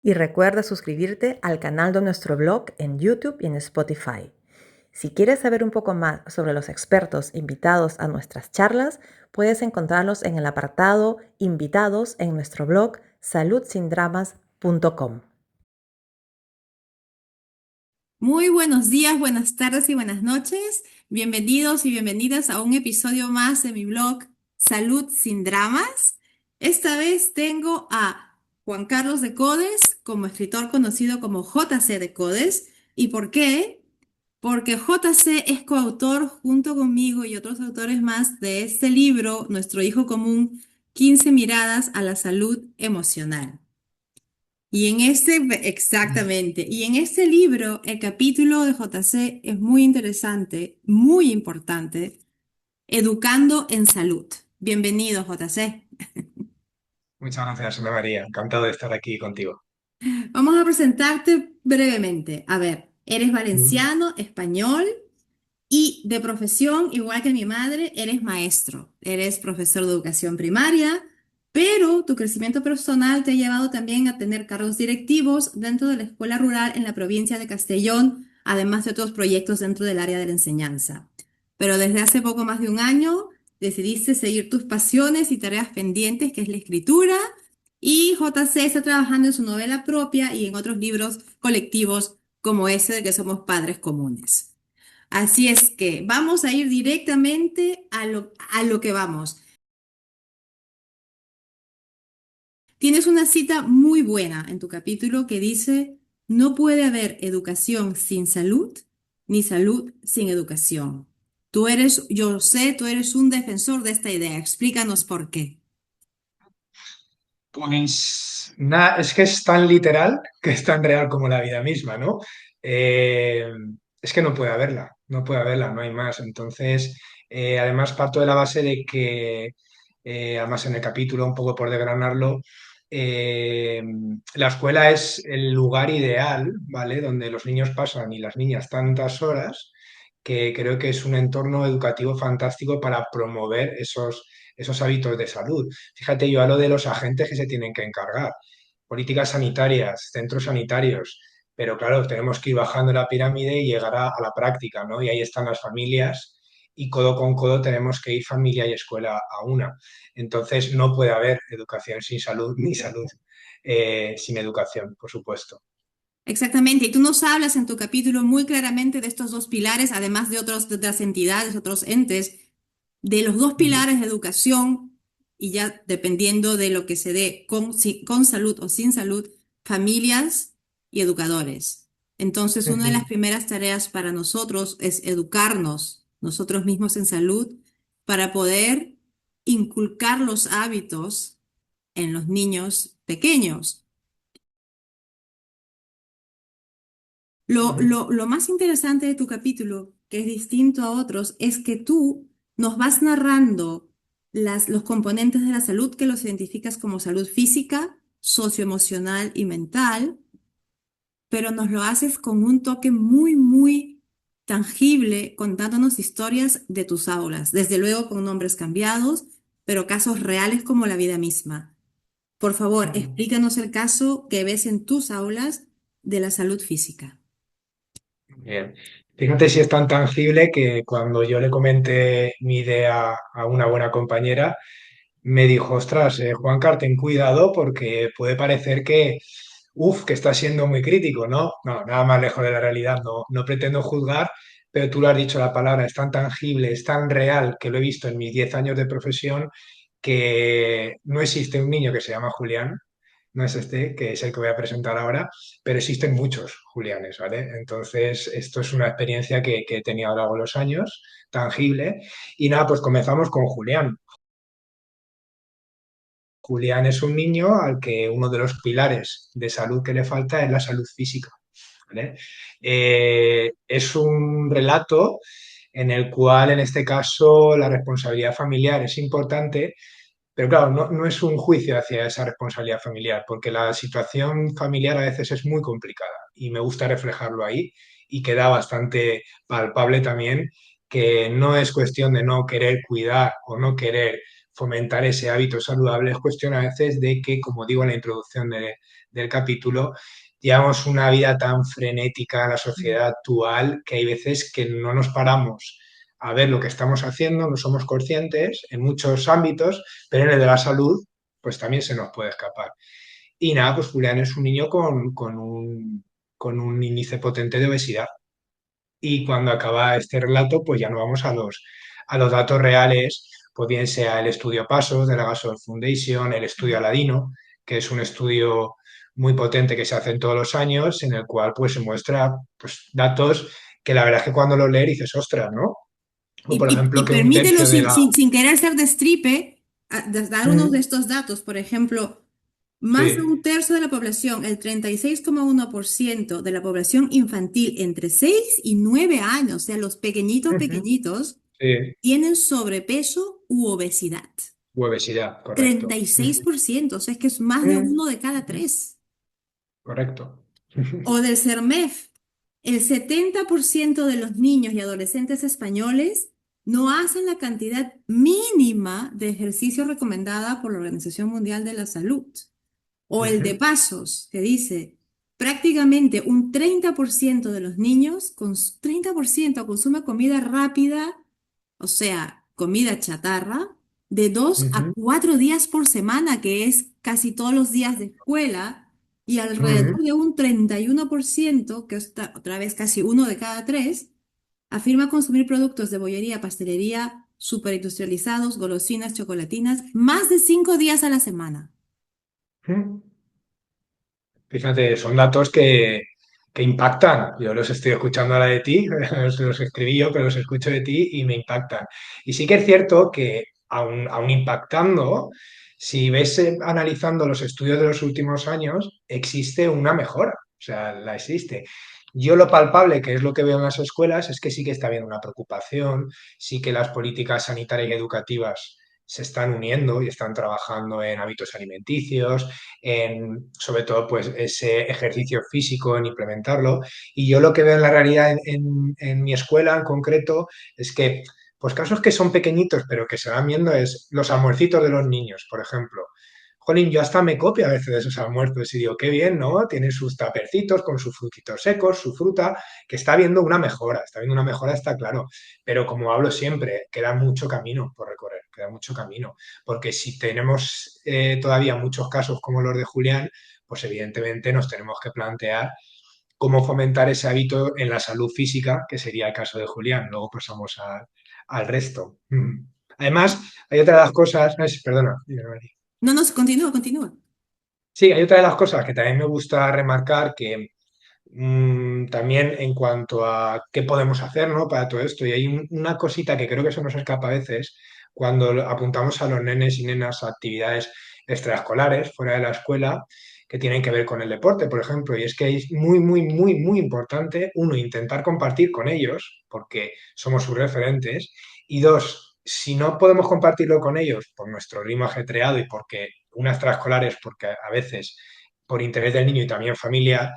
Y recuerda suscribirte al canal de nuestro blog en YouTube y en Spotify. Si quieres saber un poco más sobre los expertos invitados a nuestras charlas, puedes encontrarlos en el apartado Invitados en nuestro blog saludsindramas.com. Muy buenos días, buenas tardes y buenas noches. Bienvenidos y bienvenidas a un episodio más de mi blog Salud sin Dramas. Esta vez tengo a Juan Carlos de Codes como escritor conocido como JC de Codes. ¿Y por qué? Porque JC es coautor junto conmigo y otros autores más de este libro, Nuestro Hijo Común, 15 miradas a la salud emocional. Exactamente, y en este libro, el capítulo de JC es muy interesante, muy importante, Educando en Salud. Bienvenido, JC. Muchas gracias, Ana María. Encantado de estar aquí contigo. Vamos a presentarte brevemente. A ver, eres Mm. valenciano, español y de profesión, igual que mi madre, eres maestro, eres profesor de educación primaria, pero tu crecimiento personal te ha llevado también a tener cargos directivos dentro de la escuela rural en la provincia de Castellón, además de otros proyectos dentro del área de la enseñanza. Pero desde hace poco más de un año decidiste seguir tus pasiones y tareas pendientes, que es la escritura, y JC está trabajando en su novela propia y en otros libros colectivos como ese de que somos padres comunes. Así es que vamos a ir directamente a lo que vamos. Tienes una cita muy buena en tu capítulo que dice, no puede haber educación sin salud, ni salud sin educación. Yo sé, tú eres un defensor de esta idea. Explícanos por qué. Pues nada, es que es tan literal que es tan real como la vida misma, ¿no? Eh, es que no puede haberla, no puede haberla, no hay más. Entonces, además parto de la base de que, además en el capítulo, un poco por desgranarlo, eh, la escuela es el lugar ideal, ¿vale? Donde los niños pasan y las niñas tantas horas, que creo que es un entorno educativo fantástico para promover esos hábitos de salud. Fíjate, yo hablo de los agentes que se tienen que encargar, políticas sanitarias, centros sanitarios, pero claro, tenemos que ir bajando la pirámide y llegar a la práctica, ¿no? Y ahí están las familias y codo con codo tenemos que ir familia y escuela a una. Entonces no puede haber educación sin salud ni salud sin educación, por supuesto. Exactamente, y tú nos hablas en tu capítulo muy claramente de estos dos pilares, además de otras entidades, otros entes, de los dos pilares de educación, y ya dependiendo de lo que se dé con salud o sin salud, familias y educadores. Entonces, una de las Ujú. primeras tareas para nosotros es educarnos nosotros mismos en salud para poder inculcar los hábitos en los niños pequeños. Ujú. Lo más interesante de tu capítulo, que es distinto a otros, es que tú nos vas narrando los componentes de la salud que los identificas como salud física, socioemocional y mental, pero nos lo haces con un toque muy, muy tangible, contándonos historias de tus aulas, desde luego con nombres cambiados, pero casos reales como la vida misma. Por favor, Ujú. explícanos el caso que ves en tus aulas de la salud física. Bien. Fíjate si es tan tangible que cuando yo le comenté mi idea a una buena compañera, me dijo, ostras, Juancar, ten cuidado porque puede parecer que, que está siendo muy crítico, ¿no? No, nada más lejos de la realidad, no, no pretendo juzgar, pero tú lo has dicho, la palabra es tan tangible, es tan real que lo he visto en mis 10 años de profesión que no existe un niño que se llama Julián, no es este, que es el que voy a presentar ahora, pero existen muchos Julianes, ¿vale? Entonces, esto es una experiencia que he tenido a lo largo de los años, tangible, y nada, pues comenzamos con Julián. Julián es un niño al que uno de los pilares de salud que le falta es la salud física, ¿vale? Es un relato en el cual, en este caso, la responsabilidad familiar es importante, pero claro, no, no es un juicio hacia esa responsabilidad familiar, porque la situación familiar a veces es muy complicada y me gusta reflejarlo ahí y queda bastante palpable también que no es cuestión de no querer cuidar o no querer fomentar ese hábito saludable es cuestión a veces de que, como digo en la introducción del capítulo, llevamos una vida tan frenética en la sociedad actual que hay veces que no nos paramos a ver lo que estamos haciendo, no somos conscientes en muchos ámbitos, pero en el de la salud, pues también se nos puede escapar. Y nada, pues Julián es un niño con un índice potente de obesidad. Y cuando acaba este relato, pues ya no vamos a los datos reales, pues bien sea el estudio PASOS de la Gasol Foundation, el estudio Aladino, que es un estudio muy potente que se hace en todos los años, en el cual pues se muestra pues, datos que la verdad es que cuando lo lees dices, ostras, ¿no? O por ejemplo Y que un permítelo tercio de la... sin querer ser destripe, dar uno de Mm, estos datos. Por ejemplo, más de sí, un tercio de la población, el 36,1% de la población infantil entre 6 y 9 años, o sea, los pequeñitos, ujú, pequeñitos, sí, tienen sobrepeso u obesidad. obesidad, treinta correcto. y seis por ciento, o sea, es que es más de Mm, uno de cada ujú, tres. correcto. O del CERMEF, el 70% de los niños y adolescentes españoles no hacen la cantidad mínima de ejercicio recomendada por la Organización Mundial de la Salud. O el de Ujú, pasos, que dice, prácticamente un 30% de los niños, con 30% consume comida rápida, o sea, comida chatarra, de 2 a 4 días por semana, que es casi todos los días de escuela, y ujú, alrededor de un 31%, que está otra vez casi uno de cada tres, afirma consumir productos de bollería, pastelería, superindustrializados, golosinas, chocolatinas, más de 5 días a la semana. ujú. Fíjate, son datos que impactan. Yo los estoy escuchando ahora de ti, los escribí yo, pero los escucho de ti y me impactan. Y sí que es cierto que, aun impactando, si ves analizando los estudios de los últimos años, existe una mejora. O sea, la existe. Yo lo palpable, que es lo que veo en las escuelas, es que sí que está habiendo una preocupación, sí que las políticas sanitarias y educativas se están uniendo y están trabajando en hábitos alimenticios, en sobre todo pues ese ejercicio físico, en implementarlo. Y yo lo que veo en la realidad en mi escuela en concreto es que pues casos que son pequeñitos pero que se van viendo es los almuercitos de los niños, por ejemplo. Jolín, yo hasta me copio a veces de esos almuerzos y digo, qué bien, ¿no? Tienen sus tapercitos con sus frutitos secos, su fruta, que está viendo una mejora, está claro. Pero como hablo siempre, queda mucho camino por recorrer, queda mucho camino. Porque si tenemos todavía muchos casos como los de Julián, pues evidentemente nos tenemos que plantear cómo fomentar ese hábito en la salud física, que sería el caso de Julián. Luego pasamos al resto. Además, hay otra de las cosas, perdona, dime, Mari. No, no, continúa, continúa. Sí, hay otra de las cosas que también me gusta remarcar que también en cuanto a qué podemos hacer, ¿no? Para todo esto. Y hay una cosita que creo que se nos escapa a veces cuando apuntamos a los nenes y nenas a actividades extraescolares fuera de la escuela que tienen que ver con el deporte, por ejemplo. Y es que es muy, muy, muy, muy importante, uno, intentar compartir con ellos, porque somos sus referentes, y dos, si no podemos compartirlo con ellos por nuestro ritmo ajetreado y porque una extraescolar es porque a veces por interés del niño y también familiar,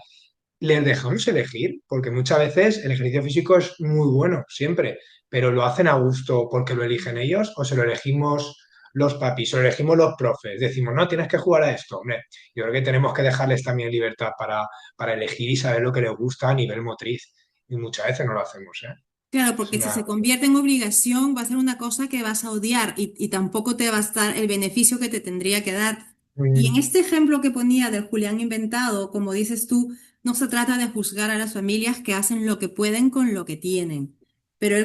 les dejamos elegir, porque muchas veces el ejercicio físico es muy bueno, siempre, pero lo hacen a gusto porque lo eligen ellos o se lo elegimos los papis, o lo elegimos los profes. Decimos, no, tienes que jugar a esto. Hombre, yo creo que tenemos que dejarles también libertad para elegir y saber lo que les gusta a nivel motriz. Y muchas veces no lo hacemos, ¿eh? Claro, Es porque si una... se convierte en obligación, va a ser una cosa que vas a odiar y tampoco te va a estar el beneficio que te tendría que dar. Y en este ejemplo que ponía del Julián inventado, como dices tú, no se trata de juzgar a las familias que hacen lo que pueden con lo que tienen. Pero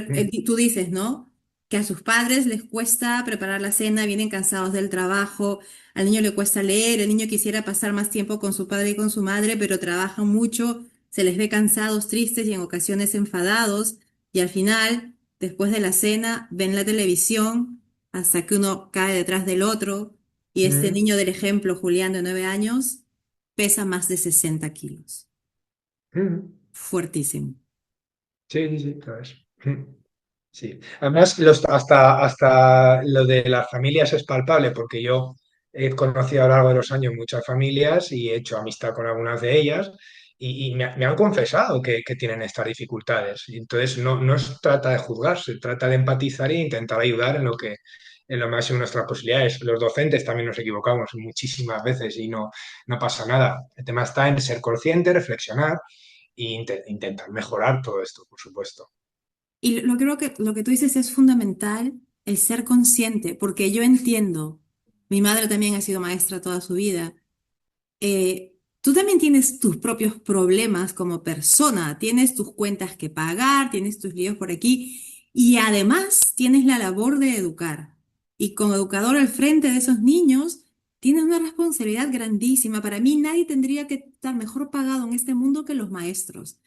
tú dices, ¿no? Que a sus padres les cuesta preparar la cena, vienen cansados del trabajo, al niño le cuesta leer, el niño quisiera pasar más tiempo con su padre y con su madre, pero trabajan mucho, se les ve cansados, tristes y en ocasiones enfadados. Y al final, después de la cena, ven la televisión hasta que uno cae detrás del otro y este niño del ejemplo, Julián, de 9 años, pesa más de 60 kilos. Fuertísimo. Sí, sí, sí, claro. Sí, además hasta lo de las familias es palpable porque yo he conocido a lo largo de los años muchas familias y he hecho amistad con algunas de ellas me han confesado que tienen estas dificultades. Y entonces no se trata de juzgar, se trata de empatizar e intentar ayudar en lo máximo de nuestras posibilidades. Los docentes también nos equivocamos muchísimas veces y no pasa nada. El tema está en ser consciente, reflexionar e intentar mejorar todo esto, por supuesto. Y lo creo que lo que tú dices es fundamental, el ser consciente, porque yo entiendo, mi madre también ha sido maestra toda su vida. Tú también tienes tus propios problemas como persona, tienes tus cuentas que pagar, tienes tus líos por aquí y además tienes la labor de educar. Y como educador al frente de esos niños, tienes una responsabilidad grandísima. Para mí nadie tendría que estar mejor pagado en este mundo que los maestros.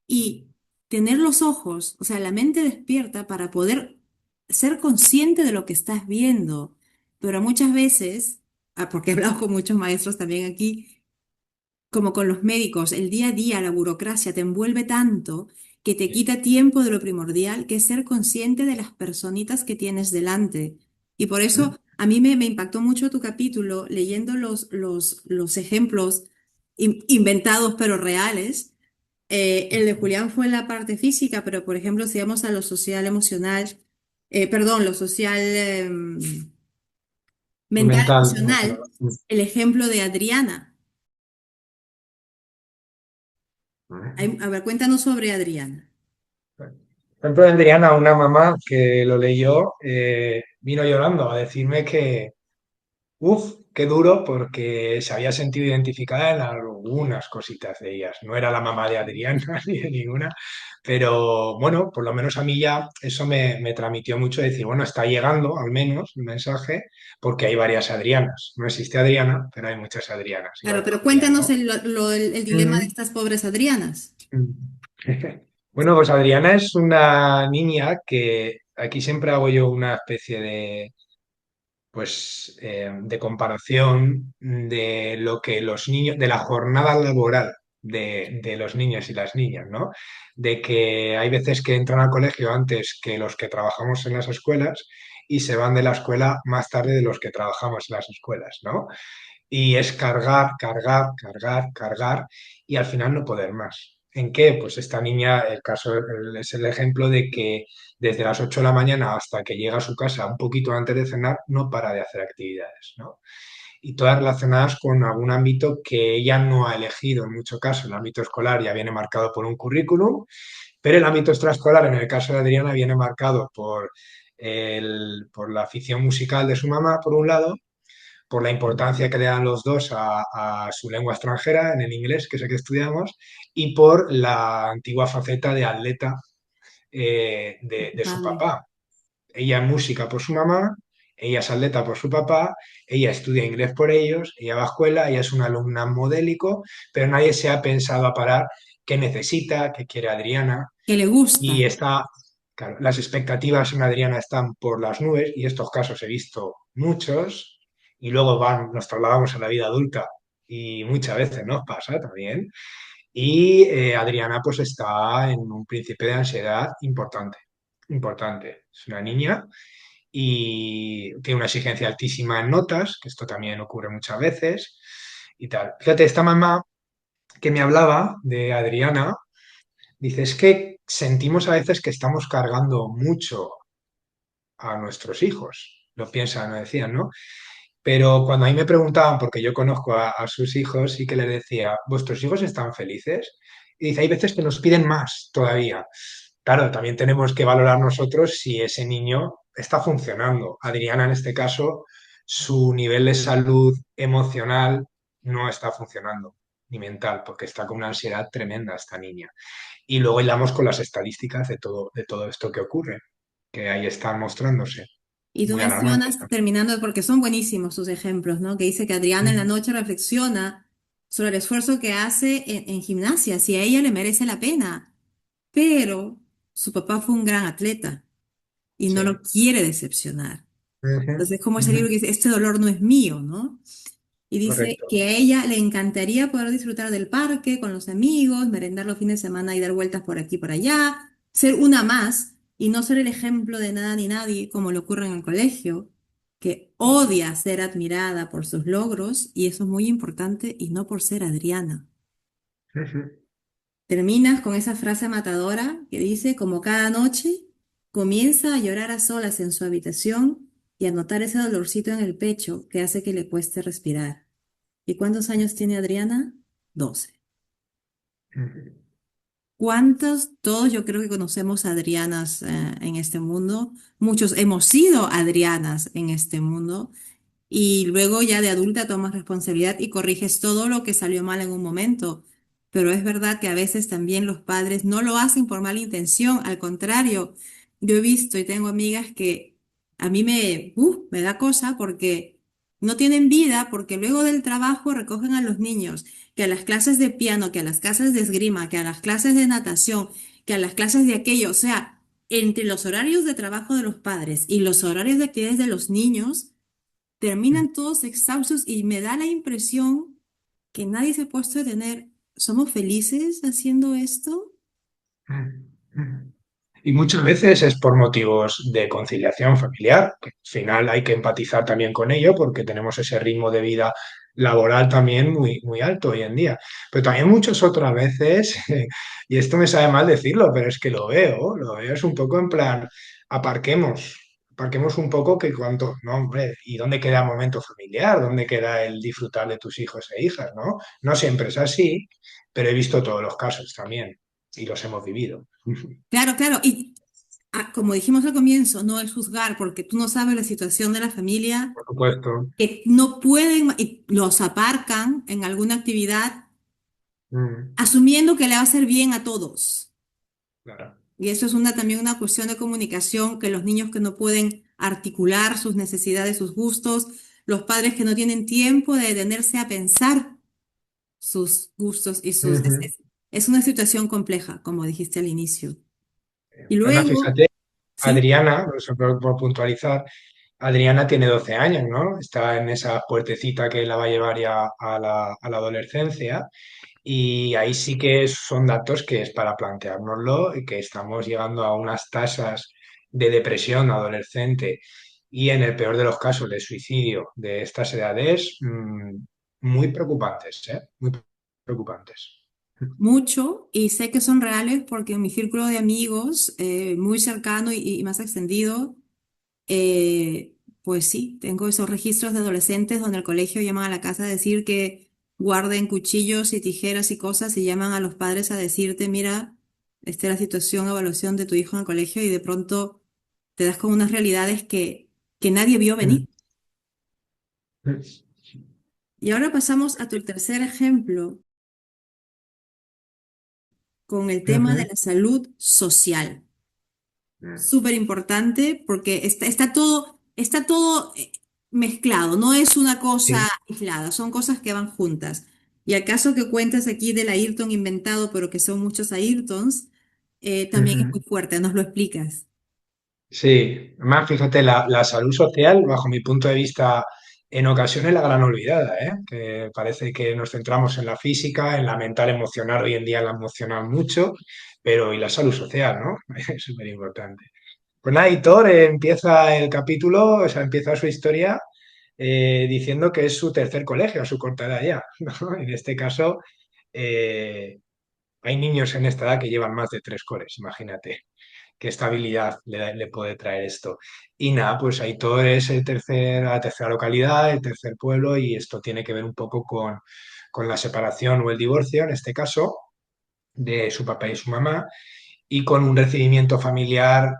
Y tener los ojos, o sea, la mente despierta para poder ser consciente de lo que estás viendo. Pero muchas veces, porque he hablado con muchos maestros también aquí, como con los médicos, el día a día, la burocracia te envuelve tanto que te quita tiempo de lo primordial, que es ser consciente de las personitas que tienes delante. Y por eso a mí me impactó mucho tu capítulo leyendo los ejemplos inventados pero reales. El de Julián fue en la parte física, pero por ejemplo, si vamos a lo social emocional, perdón, lo social mental Mental, emocional. emocional, el ejemplo de Adriana. A ver, cuéntanos sobre Adriana. Por ejemplo, tendrían a una mamá que lo leyó, vino llorando a decirme que, uf, qué duro, porque se había sentido identificada en algunas cositas de ellas. No era la mamá de Adriana ni de ninguna, pero bueno, por lo menos a mí ya eso me transmitió mucho decir, bueno, está llegando al menos un mensaje, porque hay varias Adrianas. No existe Adriana, pero hay muchas Adrianas, Claro, igual que pero Julián, cuéntanos ¿no? el dilema de Mm. estas pobres Adrianas. Bueno, pues Adriana es una niña que aquí siempre hago yo una especie de comparación de lo que los niños, de la jornada laboral de los niños y las niñas, ¿no? De que hay veces que entran al colegio antes que los que trabajamos en las escuelas y se van de la escuela más tarde de los que trabajamos en las escuelas, ¿no? Y es cargar, cargar, cargar, cargar y al final no poder más. ¿En qué? Pues esta niña, es el ejemplo de que desde las 8 de la mañana hasta que llega a su casa un poquito antes de cenar, no para de hacer actividades, ¿no? Y todas relacionadas con algún ámbito que ella no ha elegido en muchos casos. El ámbito escolar ya viene marcado por un currículum, pero el ámbito extraescolar, en el caso de Adriana, viene marcado por la afición musical de su mamá, por un lado, por la importancia que le dan los dos a su lengua extranjera, en el inglés, que es el que estudiamos, y por la antigua faceta de atleta de su Vale. papá. Ella es música por su mamá, ella es atleta por su papá, ella estudia inglés por ellos, ella va a escuela, ella es una alumna modélico, pero nadie se ha pensado a parar qué necesita, qué quiere Adriana, Que le gusta. y claro, las expectativas en Adriana están por las nubes y estos casos he visto muchos y luego nos trasladamos a la vida adulta y muchas veces nos pasa también. Y Adriana pues está en un principio de ansiedad importante, importante. Es una niña y tiene una exigencia altísima en notas, que esto también ocurre muchas veces y tal. Fíjate, esta mamá que me hablaba de Adriana, dice, es que sentimos a veces que estamos cargando mucho a nuestros hijos. Lo piensan, lo decían, ¿no? Pero cuando a mí me preguntaban, porque yo conozco a sus hijos, sí que les decía, ¿vuestros hijos están felices? Y dice, hay veces que nos piden más todavía. Claro, también tenemos que valorar nosotros si ese niño está funcionando. Adriana, en este caso, su nivel de salud emocional no está funcionando, ni mental, porque está con una ansiedad tremenda esta niña. Y luego hilamos con las estadísticas de todo esto que ocurre, que ahí están mostrándose, Y tú muy alarmantes mencionas, también. terminando, porque son buenísimos sus ejemplos, ¿no? Que dice que Adriana en la Mm. noche reflexiona sobre el esfuerzo que hace en gimnasia, si a ella le merece la pena. Pero su papá fue un gran atleta y no lo Sí. quiere decepcionar. Ujú, Entonces, como ese ujú. libro que dice, este dolor no es mío, ¿no? Y dice Correcto. que a ella le encantaría poder disfrutar del parque con los amigos, merendar los fines de semana y dar vueltas por aquí y por allá, ser una más y no ser el ejemplo de nada ni nadie como le ocurre en el colegio, que odia ser admirada por sus logros y eso es muy importante y no por ser Adriana. Terminas con esa frase matadora que dice, como cada noche, comienza a llorar a solas en su habitación y a notar ese dolorcito en el pecho que hace que le cueste respirar. ¿Y cuántos años tiene Adriana? 12. ¿Cuántos? Todos yo creo que conocemos a Adrianas en este mundo. Muchos hemos sido Adrianas en este mundo. Y luego ya de adulta tomas responsabilidad y corriges todo lo que salió mal en un momento. Pero es verdad que a veces también los padres no lo hacen por mala intención, al contrario, yo he visto y tengo amigas que a mí me da cosa porque no tienen vida, porque luego del trabajo recogen a los niños, que a las clases de piano, que a las clases de esgrima, que a las clases de natación, que a las clases de aquello, o sea, entre los horarios de trabajo de los padres y los horarios de actividades de los niños, terminan todos exhaustos y me da la impresión que nadie se ha puesto a tener, ¿somos felices haciendo esto? Y muchas veces es por motivos de conciliación familiar, que al final hay que empatizar también con ello porque tenemos ese ritmo de vida laboral también muy, muy alto hoy en día. Pero también muchas otras veces, y esto me sabe mal decirlo, pero es que lo veo, es un poco en plan, aparquemos un poco que cuando, no, hombre, ¿y dónde queda el momento familiar? ¿Dónde queda el disfrutar de tus hijos e hijas, no? No siempre es así, pero he visto todos los casos también y los hemos vivido. Claro, claro, y como dijimos al comienzo, no es juzgar porque tú no sabes la situación de la familia, Por supuesto. que no pueden y los aparcan en alguna actividad Mm, asumiendo que le va a hacer bien a todos. claro. Y eso es también una cuestión de comunicación, que los niños que no pueden articular sus necesidades, sus gustos, los padres que no tienen tiempo de detenerse a pensar sus gustos y sus... Ujú. es una situación compleja, como dijiste al inicio. Y Además, luego, fíjate, ¿sí? Adriana, por puntualizar, Adriana tiene 12 años, ¿no? Está en esa puertecita que la va a llevar ya a la adolescencia y ahí sí que son datos que es para planteárnoslo y que estamos llegando a unas tasas de depresión adolescente y en el peor de los casos de suicidio de estas edades muy preocupantes, ¿eh? Muy preocupantes. Mucho, y sé que son reales porque en mi círculo de amigos muy cercano y más extendido, pues sí, tengo esos registros de adolescentes donde el colegio llaman a la casa a decir que guarden cuchillos y tijeras y cosas y llaman a los padres a decirte, mira, esta es la situación, evaluación de tu hijo en el colegio y de pronto te das con unas realidades que nadie vio venir. Y ahora pasamos a tu tercer ejemplo con el tema de Ujú. la salud social. Mm. Súper importante porque está todo mezclado, no es una cosa Sí. aislada, son cosas que van juntas. Y el caso que cuentas aquí del Ayrton inventado, pero que son muchos Ayrtons, también es muy Ujú. fuerte, ¿nos lo explicas? Sí, además, fíjate, la salud social, bajo mi punto de vista, en ocasiones la gran olvidada, ¿eh? Que parece que nos centramos en la física, en la mental, emocional, hoy en día la emocional mucho, pero ¿y la salud social, no? Es súper importante. Pues nada, Hitor empieza el capítulo, o sea, empieza su historia diciendo que es su tercer colegio a su corta edad ya, ¿no? En este caso, eh, hay niños en esta edad que llevan más de tres coles, imagínate qué estabilidad le puede traer esto. Y nada, pues Aitor es la tercera localidad, el tercer pueblo, y esto tiene que ver un poco con la separación o el divorcio, en este caso, de su papá y su mamá, y con un recibimiento familiar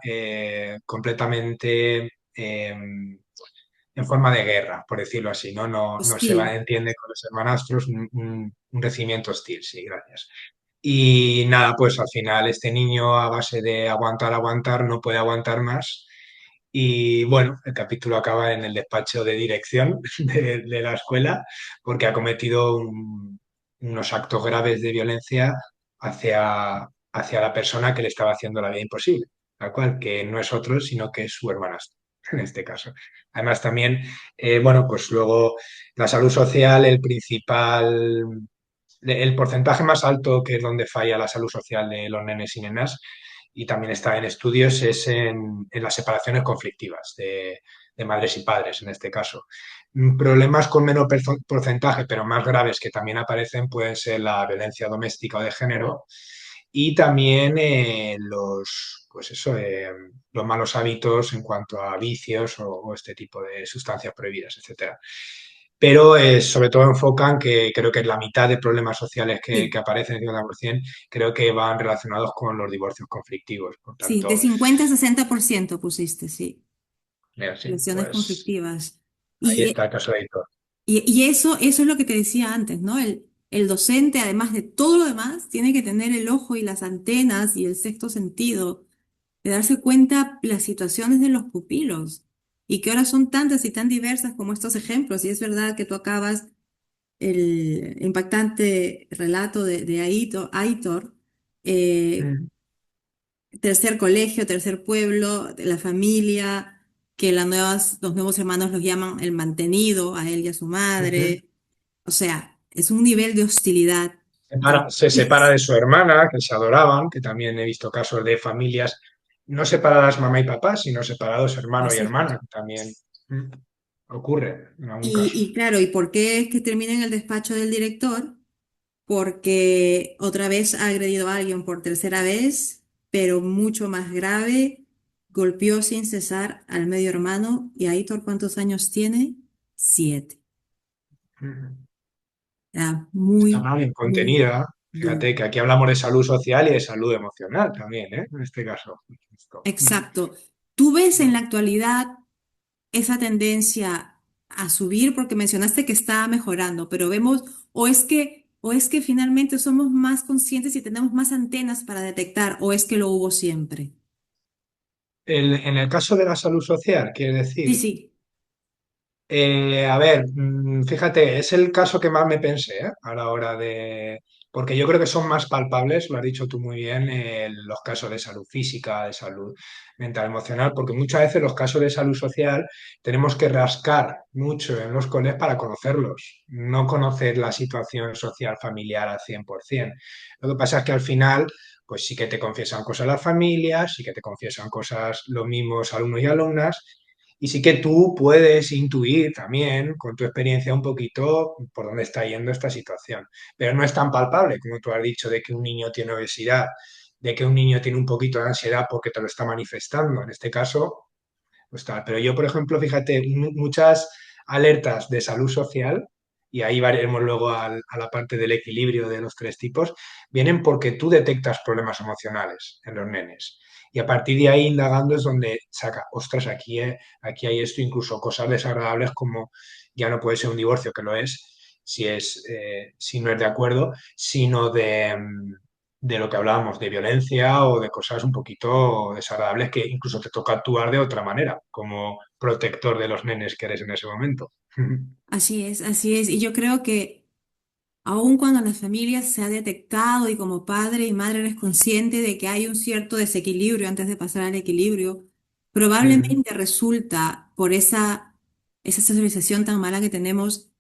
completamente en forma de guerra, por decirlo así, ¿no? No se Hostil. va, entiende con los hermanastros, un recibimiento hostil, sí, gracias. Y nada, pues al final este niño a base de aguantar, aguantar, no puede aguantar más. Y bueno, el capítulo acaba en el despacho de dirección de la escuela porque ha cometido unos actos graves de violencia hacia la persona que le estaba haciendo la vida imposible, tal cual, que no es otro, sino que es su hermanastro, en este caso. Además también, bueno, pues luego la salud social, el porcentaje más alto, que es donde falla la salud social de los nenes y nenas, y también está en estudios, es en las separaciones conflictivas de madres y padres, en este caso. Problemas con menos porcentaje, pero más graves que también aparecen pueden ser la violencia doméstica o de género y también pues eso, los malos hábitos en cuanto a vicios o este tipo de sustancias prohibidas, etcétera. Pero sobre todo enfocan que creo que la mitad de problemas sociales que Sí, aparecen, el 50%, creo que van relacionados con los divorcios conflictivos. Por sí, de tanto, 50 a 60% pusiste, sí, sí, lesiones pues conflictivas. ahí Y, está el caso de Héctor. y eso es lo que te decía antes, ¿no? El docente, además de todo lo demás, tiene que tener el ojo y las antenas y el sexto sentido de darse cuenta las situaciones de los pupilos y que ahora son tantas y tan diversas como estos ejemplos. Y es verdad que tú acabas el impactante relato de Aitor, eh, Mm, tercer colegio, tercer pueblo, de la familia, que los nuevos hermanos los llaman el mantenido, a él y a su ujú. madre. O sea, es un nivel de hostilidad tan Se separa de su hermana, que se adoraban, que también he visto casos de familias no separadas mamá y papá, sino separados hermano y exacto. hermana, que también mm, ocurre en algún Y, caso. y claro, ¿y por qué es que termina en el despacho del director? Porque otra vez ha agredido a alguien por tercera vez, pero mucho más grave, golpeó sin cesar al medio hermano y Aitor, ¿cuántos años tiene? 7. Ujú. Era Está muy, mal muy contenida. duro. Fíjate que aquí hablamos de salud social y de salud emocional también, ¿eh? En este caso. Esto. Exacto. ¿Tú ves en Mm. la actualidad esa tendencia a subir? Porque mencionaste que está mejorando, pero vemos, o es que finalmente somos más conscientes y tenemos más antenas para detectar, o es que lo hubo siempre. En el caso de la salud social, quiere Sí, decir, sí. A ver, fíjate, es el caso que más me pensé, a la hora de... Porque yo creo que son más palpables, lo has dicho tú muy bien, los casos de salud física, de salud mental, emocional, porque muchas veces los casos de salud social tenemos que rascar mucho en los coles para conocerlos, no conocer la situación social familiar al 100%. Lo que pasa es que al final, pues sí que te confiesan cosas las familias, sí que te confiesan cosas los mismos alumnos y alumnas, y sí que tú puedes intuir también con tu experiencia un poquito por dónde está yendo esta situación. Pero no es tan palpable como tú has dicho de que un niño tiene obesidad, de que un niño tiene un poquito de ansiedad porque te lo está manifestando. En este caso, pues tal. Pero yo, por ejemplo, fíjate, muchas alertas de salud social, y ahí veremos luego a la parte del equilibrio de los tres tipos, vienen porque tú detectas problemas emocionales en los nenes. Y a partir de ahí, indagando, es donde saca, ostras, aquí hay esto, incluso cosas desagradables como ya no puede ser un divorcio, que lo es, si no es de acuerdo, sino de lo que hablábamos, de violencia o de cosas un poquito desagradables que incluso te toca actuar de otra manera, como protector de los nenes que eres en ese momento. Así es, así es. Y yo creo que aun cuando en las familias se ha detectado y como padre y madre eres consciente de que hay un cierto desequilibrio antes de pasar al equilibrio, probablemente resulta por esa socialización tan mala que tenemos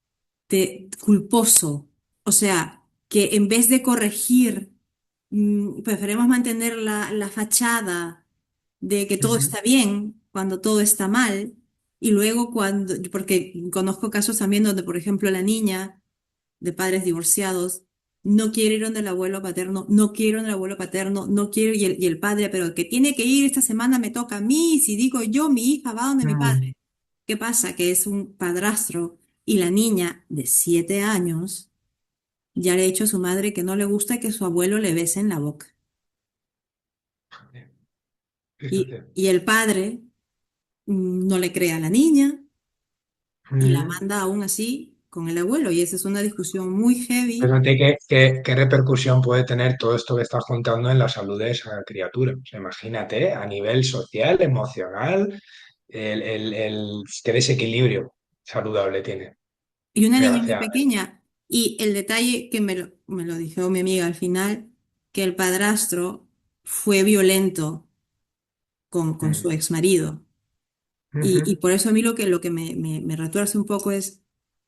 de culposo. O sea, que en vez de corregir, preferimos mantener la fachada de que todo está bien cuando todo está mal. Y luego porque conozco casos también donde, por ejemplo, la niña de padres divorciados no quiere ir donde el abuelo paterno, no quiere ir donde el abuelo paterno, no quiere, y el padre, pero el que tiene que ir esta semana me toca a mí, si digo yo, mi hija va donde mi padre. ¿Qué pasa? Que es un padrastro y la niña de 7 años ya le ha dicho a su madre que no le gusta que su abuelo le bese en la boca. Y, Fíjate. y el padre no le cree a la niña y la manda aún así con el abuelo. Y esa es una discusión muy heavy. Fíjate qué repercusión puede tener todo esto que estás contando en la salud de esa criatura. O sea, imagínate, a nivel social, emocional, qué desequilibrio saludable tiene, Y una niña muy desgraciadamente. pequeña. Y el detalle que me lo dijo mi amiga al final, que el padrastro fue violento con su Mm. ex marido. Y Ujú. por eso a mí lo que me retuerce un poco es,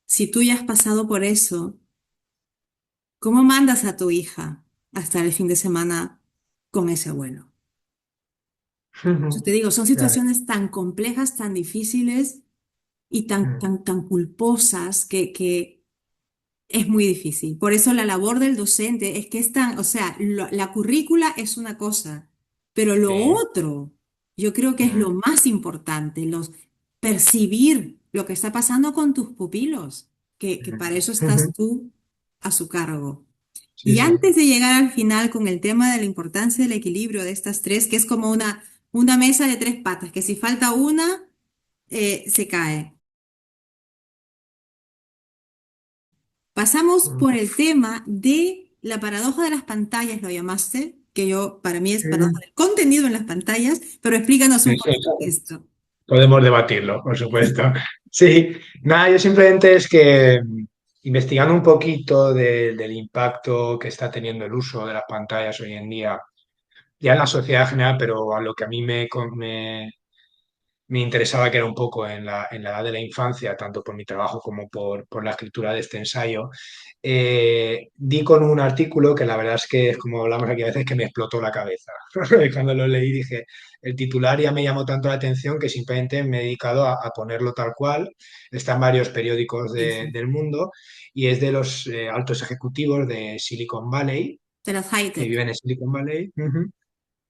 si tú ya has pasado por eso, ¿cómo mandas a tu hija hasta el fin de semana con ese abuelo? Yo te Ujú. digo, son Ya ves. situaciones tan complejas, tan difíciles, y tan, mm, tan, tan culposas que es muy difícil. Por eso la labor del docente es que es tan, o sea, la currícula es una cosa, pero lo sí, otro, yo creo que es mm, lo más importante, percibir lo que está pasando con tus pupilos, que para eso estás mm. tú a su cargo. Sí, Y sí. antes de llegar al final con el tema de la importancia del equilibrio de estas tres, que es como una mesa de tres patas, que si falta una, se cae. Pasamos por el tema de la paradoja de las pantallas, lo llamaste, que yo, para mí es paradoja Mm. del contenido en las pantallas, pero explícanos un poquito Eso. esto. Podemos debatirlo, por supuesto. Sí, nada, yo simplemente es que investigando un poquito del impacto que está teniendo el uso de las pantallas hoy en día, ya en la sociedad en general, pero a lo que a mí me interesaba, que era un poco en la edad de la infancia, tanto por mi trabajo como por la escritura de este ensayo, di con un artículo que la verdad es que, como hablamos aquí a veces, que me explotó la cabeza. Cuando lo leí dije, el titular ya me llamó tanto la atención que simplemente me he dedicado a ponerlo tal cual. Está en varios periódicos Sí, sí. del mundo y es de los altos ejecutivos de Silicon Valley, De las que high-tech. viven en Silicon Valley. Ujú.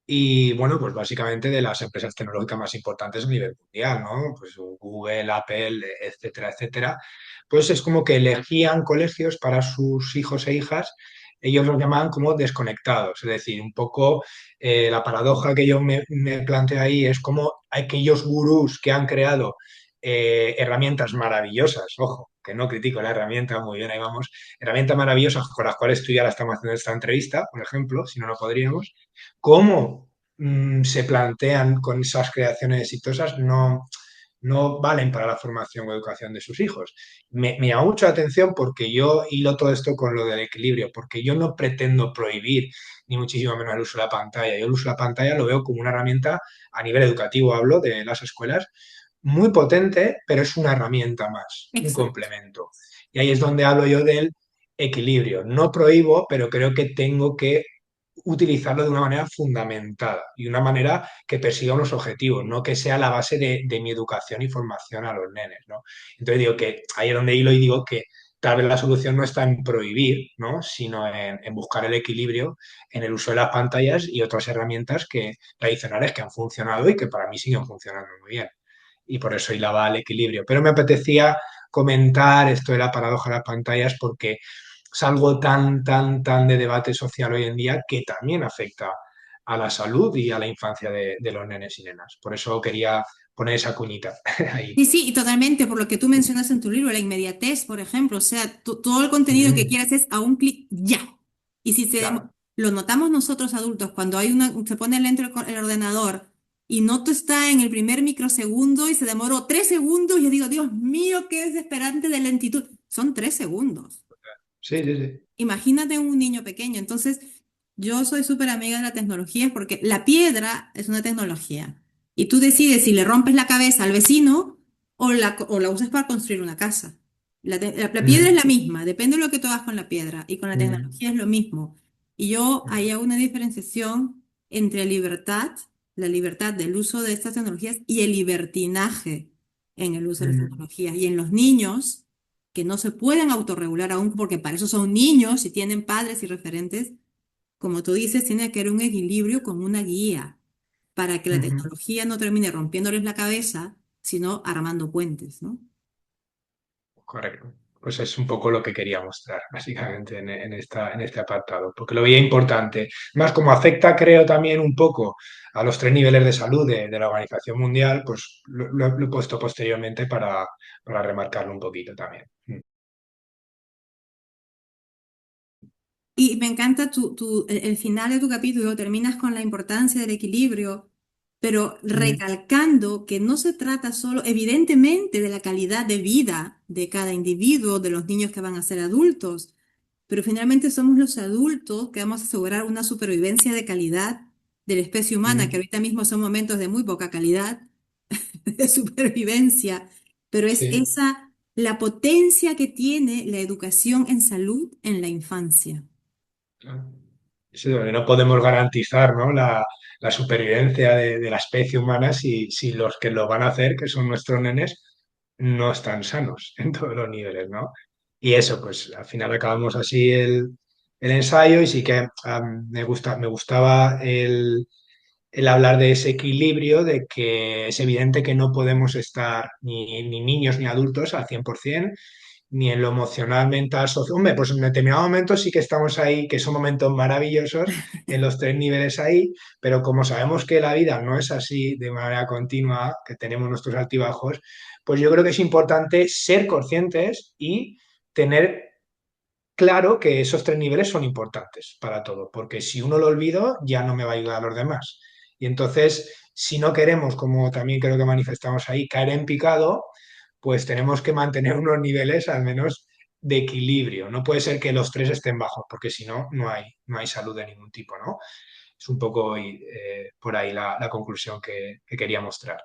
Y bueno, pues básicamente de las empresas tecnológicas más importantes a nivel mundial, ¿no? Pues Google, Apple, etcétera, etcétera. Pues es como que elegían colegios para sus hijos e hijas, ellos los llamaban como desconectados, es decir, un poco la paradoja que yo me planteo ahí es como aquellos gurús que han creado herramientas maravillosas, ojo, que no critico la herramienta, muy bien, ahí vamos, herramientas maravillosas con las cuales tú y ahora estamos haciendo esta entrevista, por ejemplo, si no, no podríamos, cómo se plantean con esas creaciones exitosas no valen para la formación o educación de sus hijos. Me llama mucho la atención porque yo hilo todo esto con lo del equilibrio, porque yo no pretendo prohibir ni muchísimo menos el uso de la pantalla. Yo el uso de la pantalla lo veo como una herramienta a nivel educativo, hablo de las escuelas, muy potente, pero es una herramienta más, un Exacto. complemento. Y ahí es donde hablo yo del equilibrio. No prohíbo, pero creo que tengo que utilizarlo de una manera fundamentada y una manera que persiga unos objetivos, no que sea la base de mi educación y formación a los nenes, ¿no? Entonces digo que ahí es donde hilo y digo que tal vez la solución no está en prohibir, ¿no? Sino en buscar el equilibrio en el uso de las pantallas y otras herramientas tradicionales que han funcionado y que para mí siguen funcionando muy bien. Y por eso hilaba el equilibrio. Pero me apetecía comentar esto de la paradoja de las pantallas porque es algo tan, tan, tan de debate social hoy en día que también afecta a la salud y a la infancia de los nenes y nenas. Por eso quería poner esa cuñita ahí. Sí, sí, y totalmente, por lo que tú mencionas en tu libro, la inmediatez, por ejemplo, o sea, todo el contenido que Mm, quieras es a un clic ya. Y si claro. lo notamos nosotros adultos, cuando se pone lento el ordenador y no te está en el primer microsegundo y se demoró 3 segundos, yo digo, Dios mío, qué desesperante de lentitud. Son 3 segundos. Sí, sí, sí. Imagínate un niño pequeño. Entonces, yo soy súper amiga de la tecnología porque la piedra es una tecnología. Y tú decides si le rompes la cabeza al vecino o la usas para construir una casa. La piedra es Mm, la misma, depende de lo que tú hagas con la piedra. Y con la mm, tecnología es lo mismo. Y yo mm, hay una diferenciación entre libertad, la libertad del uso de estas tecnologías y el libertinaje en el uso de las mm, tecnologías. Y en los niños que no se pueden autorregular aún porque para eso son niños y tienen padres y referentes, como tú dices, tiene que haber un equilibrio con una guía para que la mm. tecnología no termine rompiéndoles la cabeza, sino armando puentes, ¿no? Correcto. Pues es un poco lo que quería mostrar, básicamente, en este apartado, porque lo veía importante. Más como afecta, creo, también un poco a los tres niveles de salud de la Organización Mundial, pues lo he puesto posteriormente para remarcarlo un poquito también. Mm. Y me encanta el final de tu capítulo, terminas con la importancia del equilibrio, pero Mm, recalcando que no se trata solo, evidentemente, de la calidad de vida de cada individuo, de los niños que van a ser adultos, pero finalmente somos los adultos que vamos a asegurar una supervivencia de calidad de la especie humana, que mm. ahorita mismo son momentos de muy poca calidad de supervivencia, pero es Sí, esa la potencia que tiene la educación en salud en la infancia. claro. Sí, donde no podemos garantizar, ¿no? La supervivencia de la especie humana si los que lo van a hacer, que son nuestros nenes, no están sanos en todos los niveles, ¿no? Y eso, pues al final acabamos así el ensayo y sí que me gustaba el hablar de ese equilibrio, de que es evidente que no podemos estar ni niños ni adultos al 100%, ni en lo emocional, mental, social. Hombre, pues en determinados momentos sí que estamos ahí, que son momentos maravillosos en los tres niveles ahí, pero como sabemos que la vida no es así de manera continua, que tenemos nuestros altibajos, pues yo creo que es importante ser conscientes y tener claro que esos tres niveles son importantes para todo, porque si uno lo olvido, ya no me va a ayudar a los demás. Y entonces, si no queremos, como también creo que manifestamos ahí, caer en picado, pues tenemos que mantener unos niveles al menos de equilibrio. No puede ser que los tres estén bajos, porque si no, no hay salud de ningún tipo, ¿no? Es un poco por ahí la conclusión que quería mostrar.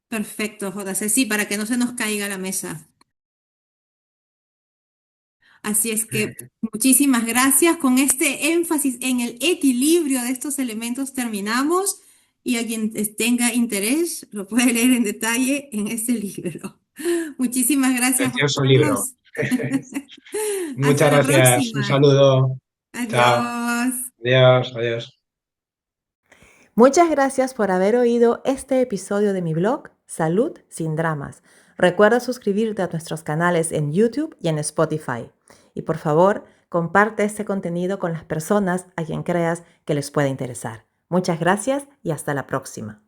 Perfecto, JC. Sí, para que no se nos caiga la mesa. Así es que muchísimas gracias. Con este énfasis en el equilibrio de estos elementos terminamos y a quien tenga interés lo puede leer en detalle en este libro. Muchísimas gracias, Juan Precioso libro. Carlos. Muchas Hasta la gracias. Un próxima. saludo. Chao. Adiós. Adiós. Adiós. Muchas gracias por haber oído este episodio de mi blog Salud sin Dramas. Recuerda suscribirte a nuestros canales en YouTube y en Spotify. Y por favor, comparte este contenido con las personas a quien creas que les pueda interesar. Muchas gracias y hasta la próxima.